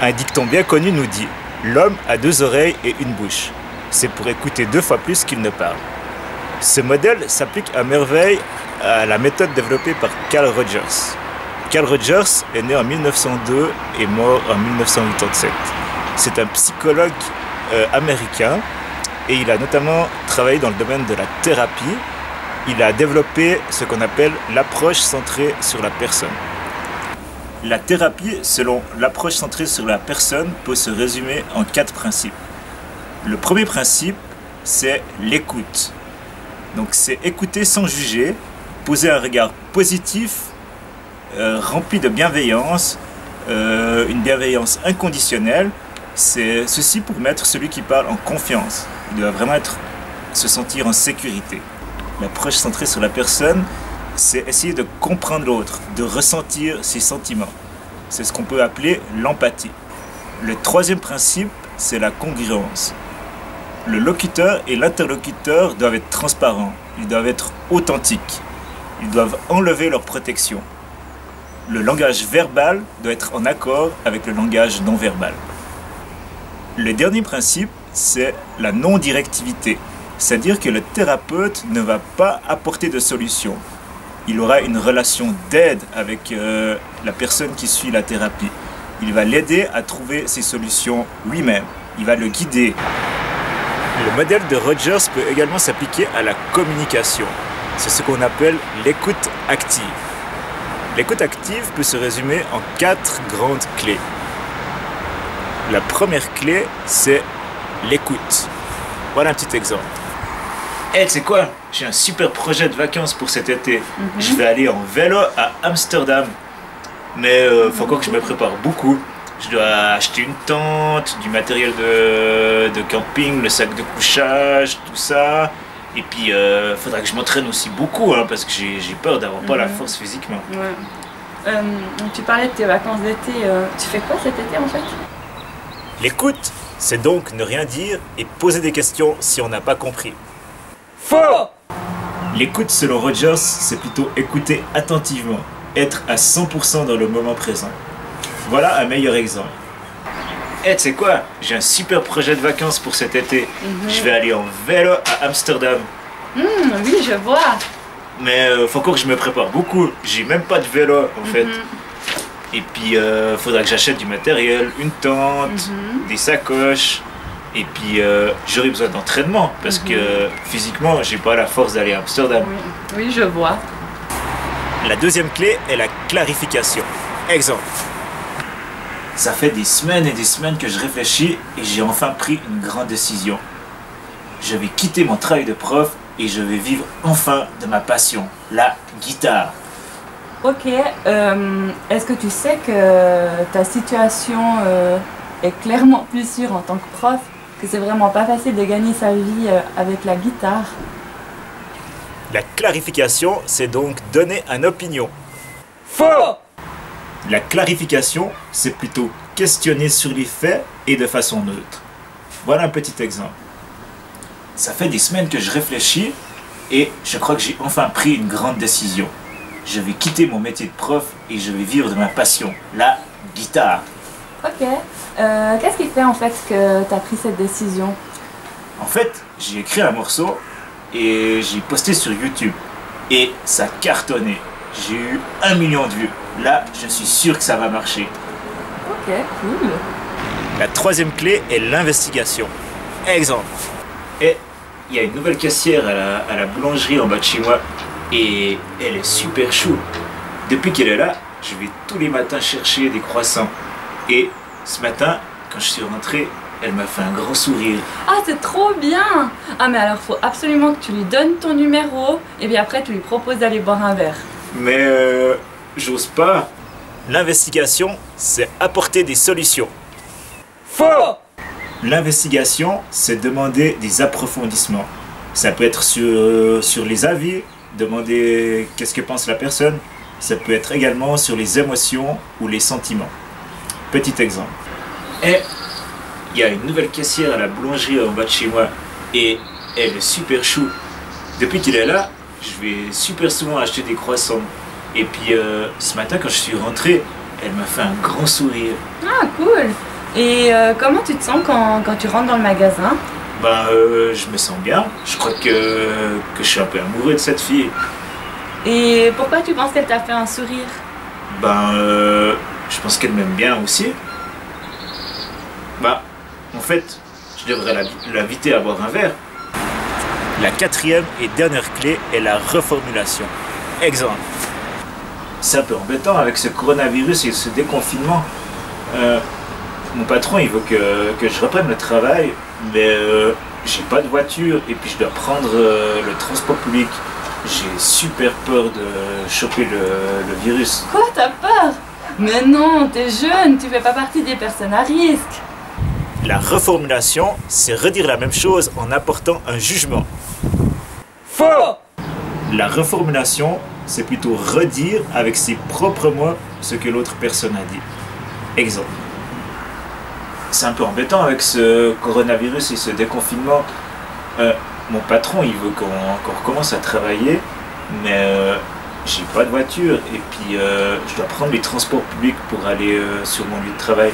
Un dicton bien connu nous dit « L'homme a deux oreilles et une bouche. C'est pour écouter 2 fois plus qu'il ne parle. » Ce modèle s'applique à merveille à la méthode développée par Carl Rogers. Carl Rogers est né en 1902 et mort en 1987. C'est un psychologue américain et il a notamment travaillé dans le domaine de la thérapie. Il a développé ce qu'on appelle l'approche centrée sur la personne. La thérapie, selon l'approche centrée sur la personne, peut se résumer en 4 principes. Le premier principe, c'est l'écoute. Donc c'est écouter sans juger, poser un regard positif, rempli de bienveillance, une bienveillance inconditionnelle. C'est ceci pour mettre celui qui parle en confiance. Il doit vraiment se sentir en sécurité. L'approche centrée sur la personne, c'est essayer de comprendre l'autre, de ressentir ses sentiments. C'est ce qu'on peut appeler l'empathie. Le troisième principe, c'est la congruence. Le locuteur et l'interlocuteur doivent être transparents, ils doivent être authentiques, ils doivent enlever leur protection. Le langage verbal doit être en accord avec le langage non verbal. Le dernier principe, c'est la non-directivité, c'est-à-dire que le thérapeute ne va pas apporter de solution. Il aura une relation d'aide avec la personne qui suit la thérapie. Il va l'aider à trouver ses solutions lui-même. Il va le guider. Le modèle de Rogers peut également s'appliquer à la communication. C'est ce qu'on appelle l'écoute active. L'écoute active peut se résumer en 4 grandes clés. La première clé, c'est l'écoute. Voilà un petit exemple. Hey, tu sais quoi? J'ai un super projet de vacances pour cet été. Je vais aller en vélo à Amsterdam. Mais faut encore que je me prépare beaucoup. Je dois acheter une tente, du matériel de camping, le sac de couchage, tout ça. Et puis, faudra que je m'entraîne aussi beaucoup, hein, parce que j'ai peur d'avoir pas la force physiquement. Ouais. Tu parlais de tes vacances d'été. Tu fais quoi cet été en fait? L'écoute, c'est donc ne rien dire et poser des questions si on n'a pas compris. Faux! L'écoute, selon Rogers, c'est plutôt écouter attentivement, être à 100% dans le moment présent. Voilà un meilleur exemple. Hey, tu sais quoi? J'ai un super projet de vacances pour cet été. Je vais aller en vélo à Amsterdam. Oui, je vois. Mais faut encore que je me prépare beaucoup. J'ai même pas de vélo en fait. Et puis faudra que j'achète du matériel, une tente, des sacoches. Et puis j'aurai besoin d'entraînement parce que physiquement j'ai pas la force d'aller à Amsterdam. Oui, je vois. La deuxième clé est la clarification. Exemple. Ça fait des semaines et des semaines que je réfléchis et j'ai enfin pris une grande décision. Je vais quitter mon travail de prof et je vais vivre enfin de ma passion, la guitare. Ok, est-ce que tu sais que ta situation est clairement plus sûre en tant que prof, que c'est vraiment pas facile de gagner sa vie avec la guitare? La clarification, c'est donc donner une opinion. Faux! La clarification, c'est plutôt questionner sur les faits et de façon neutre. Voilà un petit exemple. Ça fait des semaines que je réfléchis et je crois que j'ai enfin pris une grande décision. Je vais quitter mon métier de prof et je vais vivre de ma passion, la guitare. Ok. Qu'est-ce qui fait en fait que tu as pris cette décision? En fait, j'ai écrit un morceau et j'ai posté sur YouTube. Et ça a cartonné. J'ai eu 1 million de vues. Là, je suis sûr que ça va marcher. Ok, cool. La troisième clé est l'investigation. Exemple. Et il y a une nouvelle caissière à la boulangerie en bas de chez moi. Et elle est super chou. Depuis qu'elle est là, je vais tous les matins chercher des croissants. Et ce matin, quand je suis rentré, elle m'a fait un grand sourire. Ah, c'est trop bien! Ah, mais alors, faut absolument que tu lui donnes ton numéro et bien après, tu lui proposes d'aller boire un verre. Mais j'ose pas. L'investigation, c'est apporter des solutions. Faux! L'investigation, c'est demander des approfondissements. Ça peut être sur les avis, demander qu'est-ce que pense la personne. Ça peut être également sur les émotions ou les sentiments. Petit exemple. Et il y a une nouvelle caissière à la boulangerie en bas de chez moi et elle est super chou. Depuis qu'il est là, je vais super souvent acheter des croissants. Et puis ce matin quand je suis rentré, elle m'a fait un grand sourire. Ah, Ah, cool. Et comment tu te sens quand tu rentres dans le magasin? Je me sens bien. Je crois que je suis un peu amoureux de cette fille. Et pourquoi tu penses qu'elle t'a fait un sourire? Je pense qu'elle m'aime bien aussi. En fait, je devrais l'inviter à boire un verre. La quatrième et dernière clé est la reformulation. Exemple. C'est un peu embêtant avec ce coronavirus et ce déconfinement. Mon patron, il veut que je reprenne le travail, mais j'ai pas de voiture et puis je dois prendre le transport public. J'ai super peur de choper le virus. Quoi, t'as peur? Mais non, t'es jeune, tu fais pas partie des personnes à risque. La reformulation, c'est redire la même chose en apportant un jugement. Faux! La reformulation, c'est plutôt redire avec ses propres mots ce que l'autre personne a dit. Exemple. C'est un peu embêtant avec ce coronavirus et ce déconfinement. Mon patron, il veut qu'on recommence à travailler, mais j'ai pas de voiture et puis je dois prendre les transports publics pour aller sur mon lieu de travail.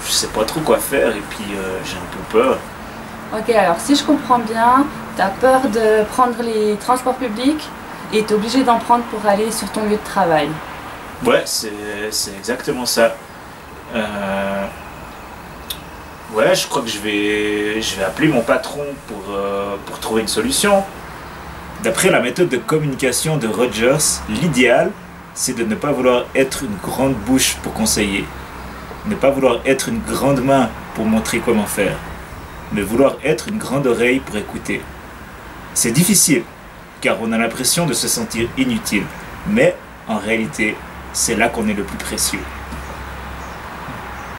Je sais pas trop quoi faire et puis j'ai un peu peur. Ok, alors si je comprends bien, t'as peur de prendre les transports publics et t'es obligé d'en prendre pour aller sur ton lieu de travail. Ouais, c'est exactement ça. Ouais, je crois que je vais appeler mon patron pour trouver une solution. D'après la méthode de communication de Rogers, l'idéal, c'est de ne pas vouloir être une grande bouche pour conseiller, ne pas vouloir être une grande main pour montrer comment faire, mais vouloir être une grande oreille pour écouter. C'est difficile, car on a l'impression de se sentir inutile, mais en réalité, c'est là qu'on est le plus précieux.